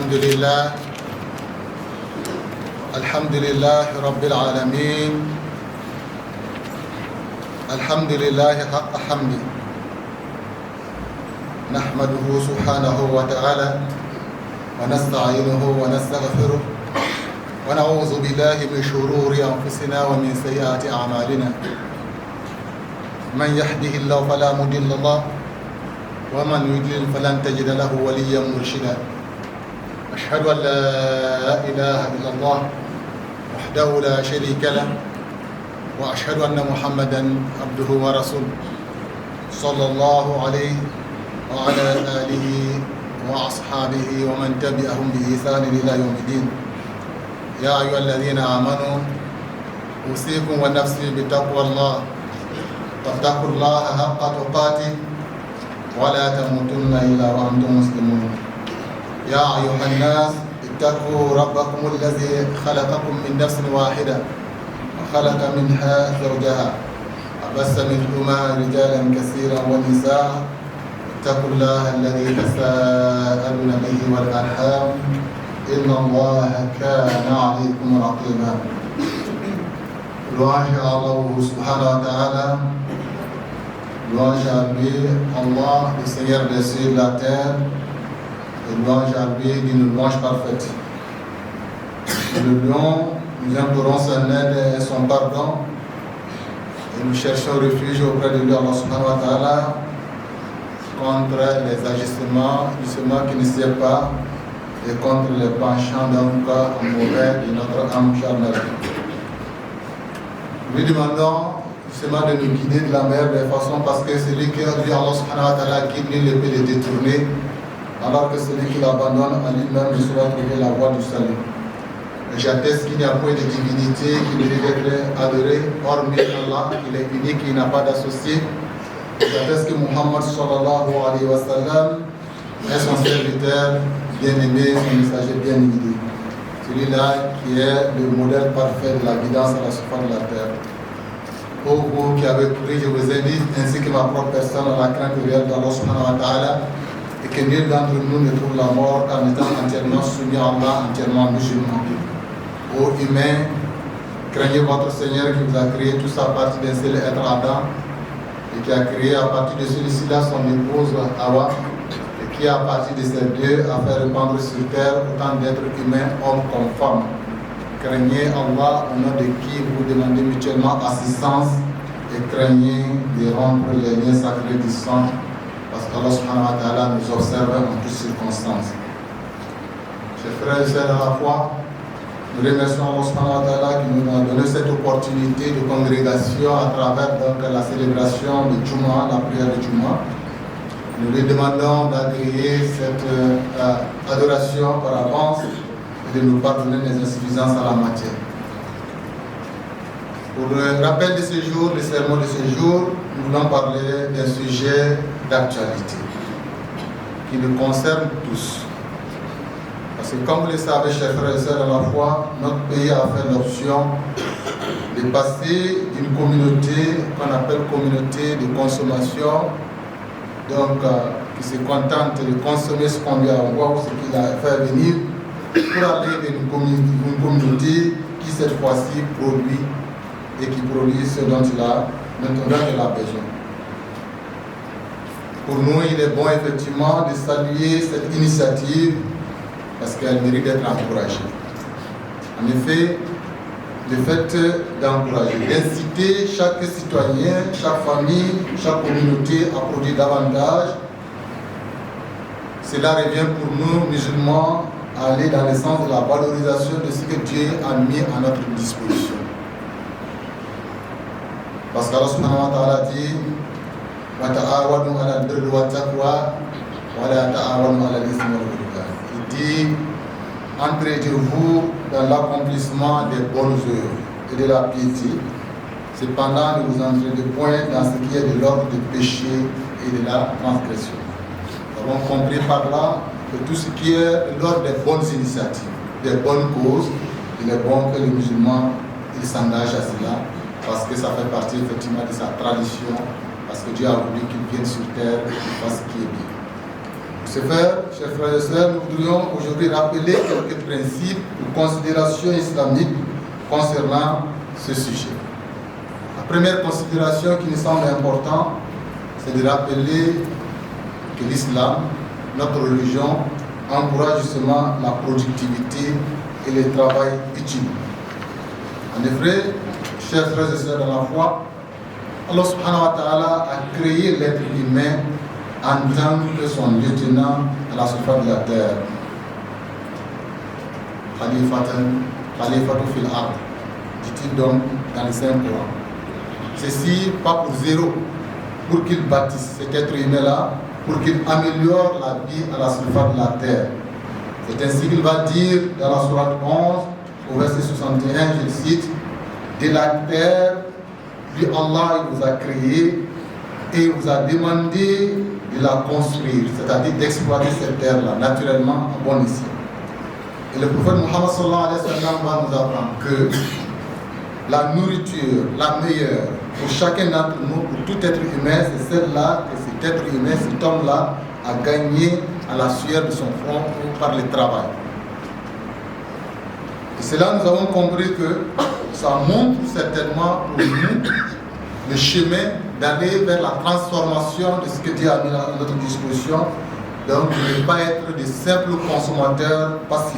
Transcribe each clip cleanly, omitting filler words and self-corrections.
الحمد لله رب العالمين. الحمد لله حق حمده، نحمده سبحانه وتعالى ونستعينه ونستغفره ونعوذ بالله من شرور أنفسنا ومن سيئات أعمالنا. من يهده الله فلا مضل له ومن يضلل فلن تجد له وليا مرشدا. أشهد أن لا إله إلا الله وحده لا شريك له وأشهد أن محمدا عبده ورسوله صلى الله عليه وعلى آله وأصحابه ومن تبعهم بإحسان إلى يوم الدين. يا أيها الذين آمنوا أوصيكم ونفسي بتقوى الله، فاتقوا الله حق تقاته ولا تموتن إلا وأنتم مسلمون. يا أيها الناس اتقوا ربكم الذي خلقكم من نفس واحدة وخلق منها زوجها وبث منهما رجالا كثيرا ونساء. اتقوا الله الذي تساءلون به والأرحام إن الله كان عليكم رقيبا. Louange à Allah subhanahu wa ta'ala, louange à lui, Allah, le Seigneur des cieux et de la terre, et louange à lui d'une louange parfaite. Nous le louons, nous implorons son aide et son pardon, et nous cherchons refuge auprès de lui, Allah subhanahu wa ta'ala, contre les agissements du seulement qui ne sait pas, et contre les penchants d'un cas mauvais de notre âme charnelle. Nous lui demandons justement de nous guider de la meilleure des façons, parce que celui qui a dit Allah subhanahu wa ta'ala guide, nul ne peut le détourner, alors que celui qui l'abandonne à lui-même ne saura trouver la voie du salut. Et j'atteste qu'il n'y a point de divinité qui mérite d'être adorée, hormis Allah, il est unique, il n'a pas d'associé. J'atteste que Muhammad sallallahu alayhi wa sallam est son serviteur bien-aimé, son messager bien-aimé. Celui-là qui est le modèle parfait de la guidance à la surface de la terre. Ô vous qui avez cru, je vous invite, ainsi que ma propre personne, à la crainte réelle d'Allah subhanahu wa ta'ala, et que nul d'entre nous ne trouve la mort en étant entièrement soumis à Allah, entièrement musulman. Ô humains, craignez votre Seigneur qui vous a créé tous à partir d'un seul être Adam, et qui a créé à partir de celui-ci-là son épouse Hawa, qui à partir de ces deux a fait répandre sur terre autant d'êtres humains, hommes comme femmes. Craignez Allah au nom de qui vous demandez mutuellement assistance et craignez de rompre les liens sacrés du sang, parce qu'Allah subhanahu wa ta'ala nous observe en toutes circonstances. Chers frères et sœurs à la foi, nous remercions Allah subhanahu wa ta'ala qui nous a donné cette opportunité de congrégation à travers donc, la célébration de Jumu'ah, la prière de Jumu'ah. Nous lui demandons d'agréer cette adoration par avance et de nous pardonner les insuffisances à la matière. Pour le rappel de ce jour, le sermon de ce jour, nous voulons parler d'un sujet d'actualité qui nous concerne tous. Parce que comme vous le savez, chers frères et sœurs à la foi, notre pays a fait l'option de passer d'une communauté qu'on appelle communauté de consommation, donc qui se contente de consommer ce qu'on lui envoie ou ce qu'il a fait venir, pour aller vers une communauté qui cette fois-ci produit et qui produit ce dont il a besoin. Pour nous, il est bon effectivement de saluer cette initiative parce qu'elle mérite d'être encouragée. En effet, le fait d'encourager, d'inciter chaque citoyen, chaque famille, chaque communauté à produire davantage, cela revient pour nous, musulmans, à aller dans le sens de la valorisation de ce que Dieu a mis à notre disposition. Parce qu'Allah subhanahu wa ta'ala dit « Wa ta'awanu ala al-birri wa taqwa wa la ta'awanu ala al-ithmi wal udwan » Il dit « Entraidez-vous dans l'accomplissement des bonnes œuvres et de la piété, cependant ne vous entraidez point dans ce qui est de l'ordre du péché et de la transgression. » Nous avons compris par là que tout ce qui est l'ordre des bonnes initiatives, des bonnes causes, il est bon que les musulmans s'engagent à cela, parce que ça fait partie effectivement de sa tradition, parce que Dieu a voulu qu'il vienne sur terre et qu'il fasse ce qui est bien. Ce faire, chers frères et sœurs, nous voudrions aujourd'hui rappeler quelques principes ou considérations islamiques concernant ce sujet. La première considération qui nous semble importante, c'est de rappeler que l'islam, notre religion, encourage justement la productivité et le travail utile. En effet, chers frères et sœurs dans la foi, Allah subhanahu wa ta'ala a créé l'être humain en tant que son lieutenant à la surface de la terre. Khalifatu fil ard, dit-il donc dans les Saints Coran. Ceci pas pour zéro, pour qu'il bâtisse cet être humain-là, pour qu'il améliore la vie à la surface de la terre. C'est ainsi qu'il va dire dans la sourate 11, au verset 61, je le cite, de la terre, lui Allah il vous a créé et vous a demandé de la construire, c'est-à-dire d'exploiter cette terre-là, naturellement à bon escient. Et le prophète Muhammad sallallahu alayhi wa sallam va nous apprendre que la nourriture, la meilleure pour chacun d'entre nous, pour tout être humain, c'est celle-là que cet être humain, cet homme-là, a gagné à la sueur de son front ou par le travail. Et c'est là que nous avons compris que ça montre certainement pour nous le chemin d'aller vers la transformation de ce que Dieu a mis à notre disposition, donc de ne pas être des simples consommateurs passifs.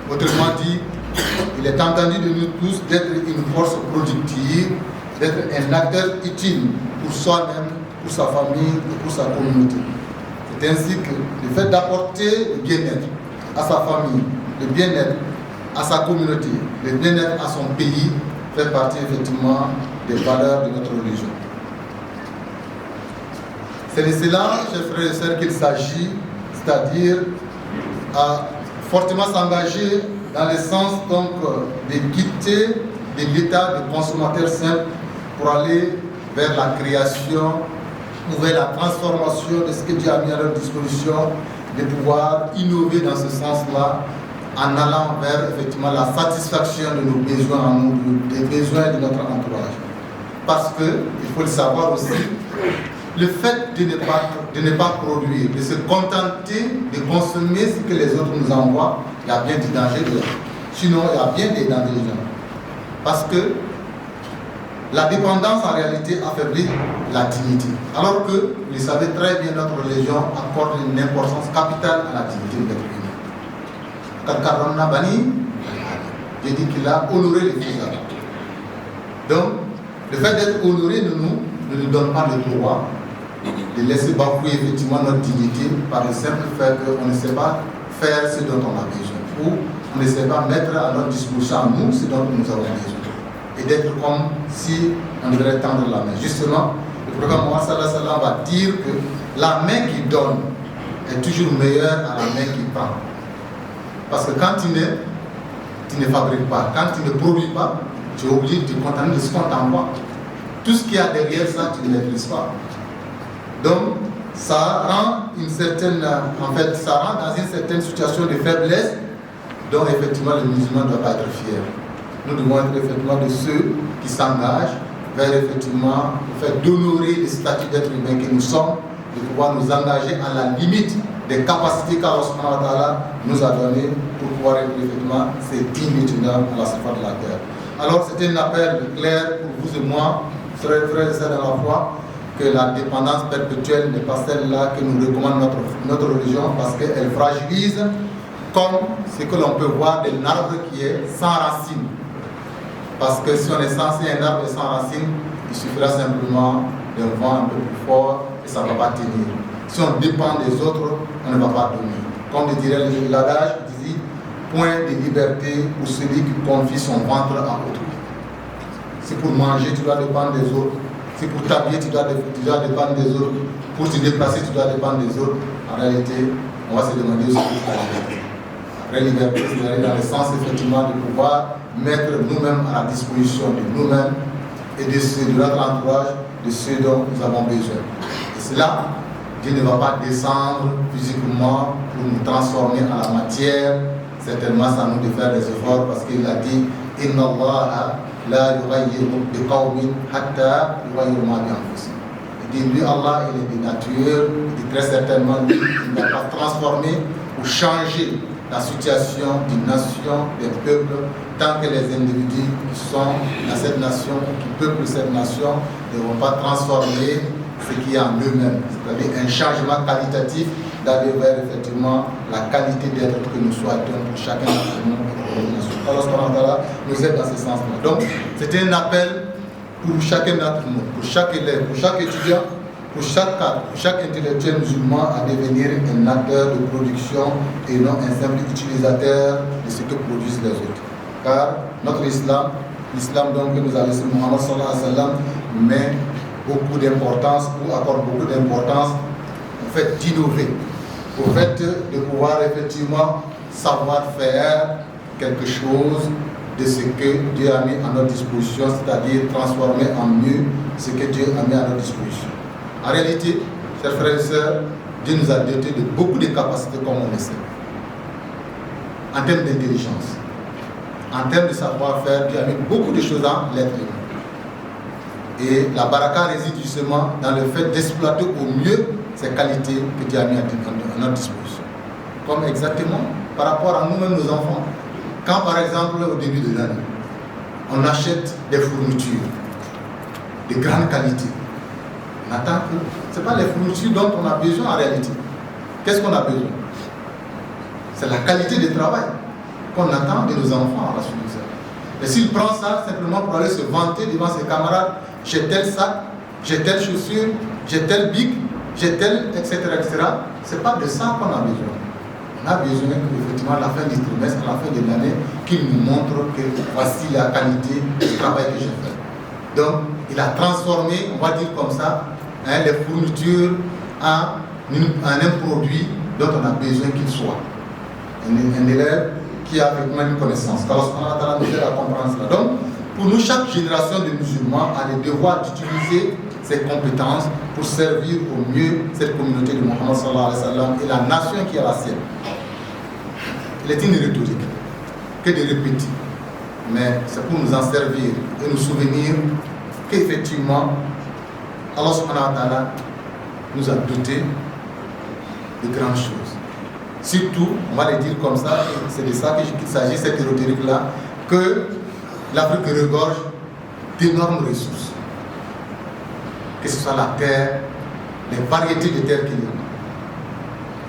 Autrement dit, il est entendu de nous tous d'être une force productive, d'être un acteur utile pour soi-même, pour sa famille et pour sa communauté. C'est ainsi que le fait d'apporter le bien-être à sa famille, le bien-être à sa communauté, le bien-être à son pays, fait partie effectivement des valeurs de notre religion. C'est de cela, chers frères et sœurs, qu'il s'agit, c'est-à-dire à fortement s'engager dans le sens donc de quitter de l'état de consommateur simple pour aller vers la création ou vers la transformation de ce que Dieu a mis à leur disposition, de pouvoir innover dans ce sens-là en allant vers effectivement la satisfaction de nos besoins en nous, des besoins de notre entourage. Parce que, il faut le savoir aussi, le fait de ne pas produire, de se contenter de consommer ce que les autres nous envoient, il y a bien du danger dedans. Sinon, il y a bien des dangers dedans. Parce que la dépendance en réalité affaiblit la dignité. Alors que, vous le savez très bien, notre religion accorde une importance capitale à la dignité de l'être humain. Karkaronna Bani, j'ai dit qu'il a honoré les fusards. Donc, le fait d'être honoré ne nous donne pas le droit de laisser bafouer effectivement notre dignité par le simple fait qu'on ne sait pas faire ce dont on a besoin, ou on ne sait pas mettre à notre disposition à nous ce dont nous avons besoin, et d'être comme si on devrait tendre la main. Justement, le prophète Mohammed sallallahu alayhi wa sallam va dire que la main qui donne est toujours meilleure à la main qui prend. Parce que quand tu ne fabriques pas, quand tu ne produis pas, tu es obligé de te contenter de ce qu'on t'envoie. Tout ce qu'il y a derrière ça, tu ne maîtrises pas. Donc, ça rend ça rend dans une certaine situation de faiblesse dont effectivement le musulman ne doit pas être fier. Nous devons être effectivement de ceux qui s'engagent vers effectivement le fait d'honorer le statut d'être humain que nous sommes, de pouvoir nous engager à la limite des capacités qu'Allah nous a données pour pouvoir être effectivement ces dignes étudiants à la surface de la terre. Alors c'était un appel clair pour vous et moi, frères et sœurs dans la foi, que la dépendance perpétuelle n'est pas celle-là que nous recommande notre religion, parce qu'elle fragilise comme ce que l'on peut voir d'un arbre qui est sans racines. Parce que si on est censé un arbre sans racines, il suffira simplement d'un vent un peu plus fort et ça ne va pas tenir. Si on dépend des autres, on ne va pas donner. Comme le dirait l'adage, il dit point de liberté pour celui qui confie son ventre à autrui. Si pour manger, tu dois dépendre des autres. Si pour t'habiller, tu dois dépendre des autres. Pour te déplacer, tu dois dépendre des autres. En réalité, on va se demander aussi pour la liberté. Après liberté, c'est d'aller dans le sens effectivement de pouvoir mettre nous-mêmes à la disposition de nous-mêmes et de notre entourage, de ceux dont nous avons besoin. Et c'est là, Dieu ne va pas descendre physiquement pour nous transformer en la matière. Certainement, ça nous de faire des efforts parce qu'il a dit Inna Allah la yughayyiru biqawmin hatta yughayyiru ma bi anfusihim. dit lui Allah il est de nature, il dit très certainement lui, il n'a pas transformé ou changé la situation d'une nation, d'un peuple, tant que les individus qui sont dans cette nation, qui peuplent cette nation, ne vont pas transformer ce qui est en eux-mêmes. C'est-à-dire un changement qualitatif d'aller vers effectivement la qualité d'être que nous souhaitons pour chacun d'entre nous et pour les nations. Alors, nous aide dans ce sens-là. Donc, c'était un appel pour chacun d'entre nous, pour chaque élève, pour chaque étudiant, pour chaque cadre, pour chaque intellectuel musulman à devenir un acteur de production et non un simple utilisateur de ce que produisent les autres. Car notre islam, l'islam donc que nous a laissé Muhammad sallallahu alayhi wa sallam, met beaucoup d'importance, ou accorde beaucoup d'importance au fait d'innover, au fait de pouvoir effectivement savoir faire quelque chose de ce que Dieu a mis à notre disposition, c'est-à-dire transformer en mieux ce que Dieu a mis à notre disposition. En réalité, chers frères et sœurs, Dieu nous a dotés de beaucoup de capacités comme on le sait. En termes d'intelligence, en termes de savoir-faire, Dieu a mis beaucoup de choses en l'être humain. Et la baraka réside justement dans le fait d'exploiter au mieux ces qualités que Dieu a mis à notre disposition. Comme exactement par rapport à nous-mêmes, nos enfants. Quand par exemple, au début de l'année, on achète des fournitures de grande qualité, on attend que ce n'est pas les fournitures dont on a besoin en réalité. Qu'est-ce qu'on a besoin? C'est la qualité du travail qu'on attend de nos enfants à la suite de ça. Et s'il prend ça simplement pour aller se vanter devant ses camarades, j'ai tel sac, j'ai telle chaussure, j'ai tel bic, j'ai tel, etc., ce n'est pas de ça qu'on a besoin. On a besoin qu'effectivement à la fin du trimestre, à la fin de l'année, qu'il nous montre que voici la qualité du travail que j'ai fait. Donc, il a transformé, on va dire comme ça, les fournitures en un produit dont on a besoin qu'il soit. Un élève qui a effectivement une connaissance. Car lorsqu'on a nous aide à comprendre cela. Donc, pour nous, chaque génération de musulmans a le devoir d'utiliser ses compétences pour servir au mieux cette communauté de Muhammad sallallahu alayhi wa sallam et la nation qui est la sienne. Il est une rhétorique que de répéter, mais c'est pour nous en servir et nous souvenir qu'effectivement, Allah subhanahu wa ta'ala nous a dotés de grandes choses. Surtout, on va le dire comme ça, c'est de ça qu'il s'agit, cette rhétorique-là, que l'Afrique regorge d'énormes ressources. Que ce soit la terre, les variétés de terres qu'il y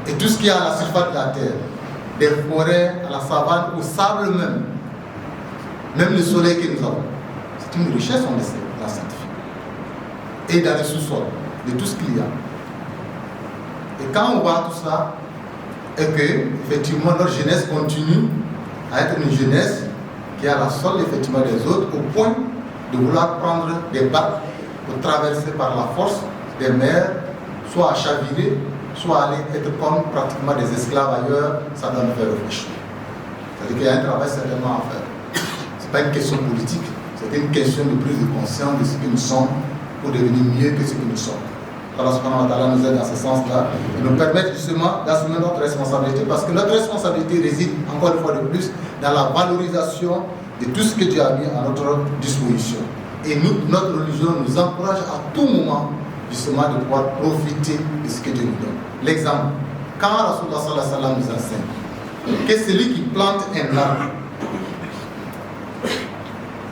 a. Et tout ce qui est à la surface de la terre, des forêts, à la savane, au sable même le soleil que nous avons. C'est une richesse, on le sait, la scientifique. Et dans le sous-sol, de tout ce qu'il y a. Et quand on voit tout ça, et que, effectivement, notre jeunesse continue à être une jeunesse qui est à la solde, effectivement, des autres, au point de vouloir prendre des barques pour traverser par la force des mers, soit à chavirer, soit aller être comme pratiquement des esclaves ailleurs, ça doit nous faire réfléchir. C'est-à-dire qu'il y a un travail certainement à faire. Ce n'est pas une question politique, c'est une question de prise de conscience de ce que nous sommes pour devenir mieux que ce que nous sommes. Allah subhanahu wa ta'ala nous aide dans ce sens-là et nous permettre justement d'assumer notre responsabilité parce que notre responsabilité réside encore une fois de plus dans la valorisation de tout ce que Dieu a mis à notre disposition. Et nous, notre religion nous encourage à tout moment justement de pouvoir profiter de ce que Dieu nous donne. L'exemple, quand Rasulullah sallallahu alayhi wa sallam nous enseigne que celui qui plante un arbre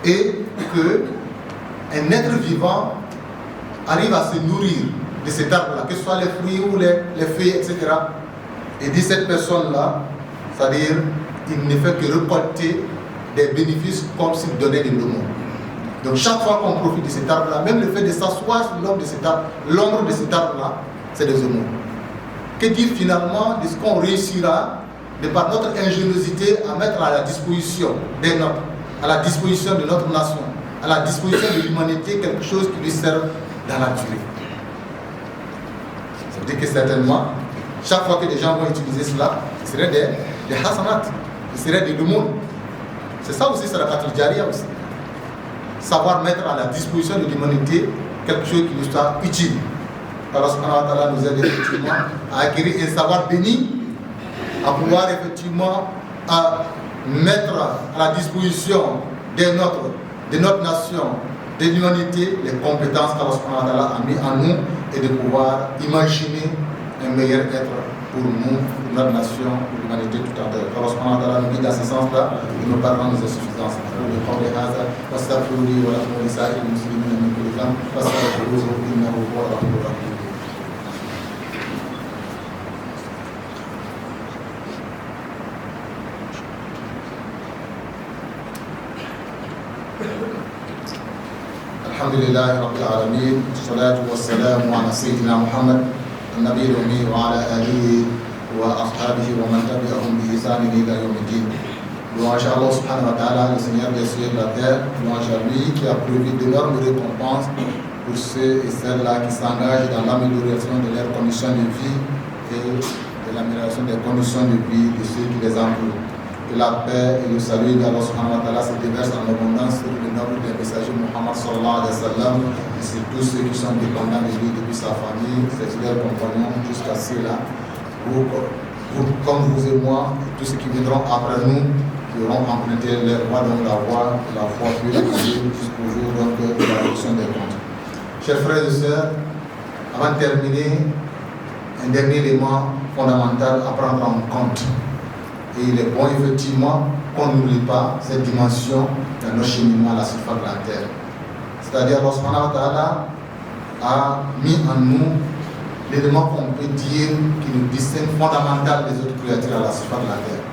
et qu'un être vivant arrive à se nourrir de cet arbre-là, que ce soit les fruits ou les feuilles, etc. Et dit cette personne-là, c'est-à-dire, il ne fait que récolter des bénéfices comme s'il donnait de l'aumône. Donc chaque fois qu'on profite de cet arbre-là, même le fait de s'asseoir sur l'ombre de cet arbre-là, c'est des aumônes. Que dire finalement de ce qu'on réussira, de par notre ingéniosité, à mettre à la disposition des nôtres, à la disposition de notre nation, à la disposition de l'humanité, quelque chose qui lui serve dans la durée. Ça veut dire que certainement, chaque fois que les gens vont utiliser cela, ce serait des hasanat, ce serait des aumônes. C'est ça aussi, c'est la sadaqatul jariya aussi. Savoir mettre à la disposition de l'humanité quelque chose qui lui soit utile. Allah subhanahu wa ta'ala nous aide effectivement à acquérir un savoir béni, à pouvoir effectivement à mettre à la disposition de notre nation de l'humanité, les compétences qu'Allah a mis en nous et de pouvoir imaginer un meilleur être pour nous, pour notre nation, pour l'humanité tout entière. Allah nous guide dans ce sens-là et nos parents nous insuffisance. الحمد لله رب العالمين والصلاة والسلام على سيدنا محمد النبي الأمي وعلى آله وأصحابه ومن تبعهم بإحسان إلى يوم الدين. Louange à Allah subhanahu wa ta'ala, le Seigneur des cieux et de la terre. Louange à lui qui a prévu d'énormes récompenses pour ceux et celles-là qui s'engagent dans l'amélioration de leurs conditions de vie et de l'amélioration des conditions de vie de ceux qui les entourent. Que la paix et le salut d'Allah subhanahu wa ta'ala se déversent en abondance sur le nom des messagers Muhammad sallallahu alayhi wa sallam et sur tous ceux qui sont dépendants de lui depuis sa famille, ses fidèles compagnons jusqu'à ceux-là, comme vous et moi, et tous ceux qui viendront après nous, qui auront emprunté leur voie, donc la foi pure et jusqu'au jour donc, de la réduction des comptes. Chers frères et sœurs, avant de terminer, un dernier élément fondamental à prendre en compte. Et il est bon effectivement qu'on n'oublie pas cette dimension dans nos cheminements à la surface de la terre. C'est-à-dire Allah subhanahu wa ta'ala a mis en nous l'élément qu'on peut dire qui nous distingue fondamental des autres créatures à la surface de la terre.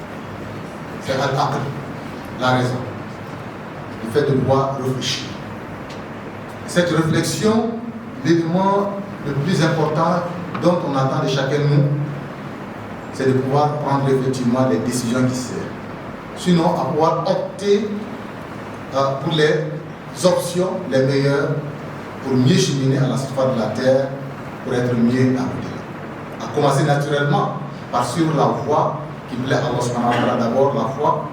C'est al-aql, la raison. Le fait de pouvoir réfléchir. Cette réflexion, l'élément le plus important dont on attend de chacun de nous, c'est de pouvoir prendre effectivement les décisions qui servent. Sinon, à pouvoir opter pour les options les meilleures pour mieux cheminer à la surface de la terre, pour être mieux à l'au-delà. À commencer naturellement par suivre la voie qui plaît à Allah subhanahu wa ta'ala, d'abord la foi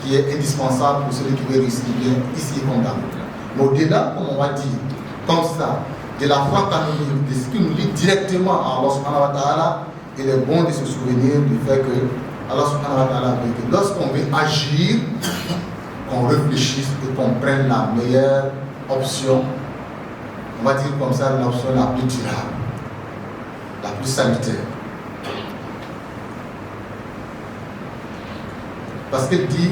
qui est indispensable pour celui qui veut réussir bien ici comme dans l'au-delà. Mais au-delà, comme on va dire, comme ça, de la foi de ce qui nous lie directement à Allah subhanahu wa ta'ala, il est bon de se souvenir du fait que Allah subhanahu wa ta'ala veut que lorsqu'on veut agir, qu'on réfléchisse et qu'on prenne la meilleure option, on va dire comme ça, l'option la plus durable, la plus salutaire. Parce qu'il dit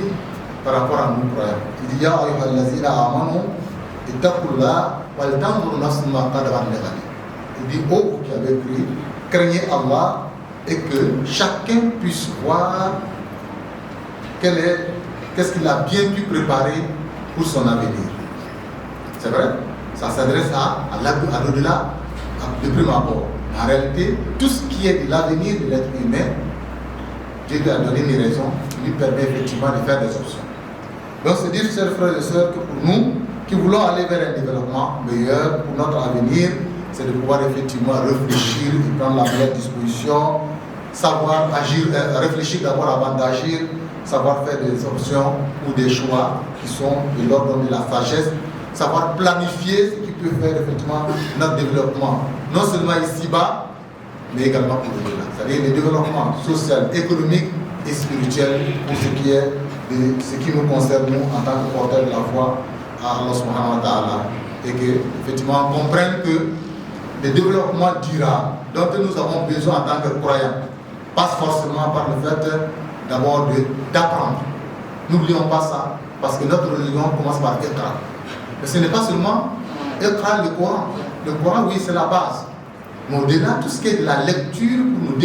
par rapport à nous croyants, il dit Ya ayyuhallazina amanu ittaqullah wal tanzur nafsun ma qaddamat lighad. Il dit ô vous qui avez cru, craignez Allah et que chacun puisse voir qu'est-ce qu'il a bien pu préparer pour son avenir. C'est vrai, ça s'adresse à l'au-delà de prime abord. En réalité, tout ce qui est de l'avenir de l'être humain, Dieu lui a donné une raison qui lui permet effectivement de faire des options. Donc c'est dire, chers frères et sœurs, que pour nous qui voulons aller vers un développement meilleur pour notre avenir, c'est de pouvoir effectivement réfléchir et prendre la meilleure disposition, savoir agir, réfléchir d'abord avant d'agir, savoir faire des options ou des choix qui sont de l'ordre de la sagesse, savoir planifier ce qui peut faire effectivement notre développement, non seulement ici-bas, mais également pour au-delà. C'est-à-dire le développement social, économique et spirituel pour ce qui est de ce qui nous concerne nous en tant que porteurs de la foi à Allah subhanahu wa ta'ala, et que effectivement on comprenne que le développement durable dont nous avons besoin en tant que croyants passe forcément par le fait d'abord d'apprendre. N'oublions pas ça, parce que notre religion commence par Iqra. Mais ce n'est pas seulement Iqra le Coran. Le Coran, oui, c'est la base. Mais au-delà, tout ce qui est de la lecture pour nous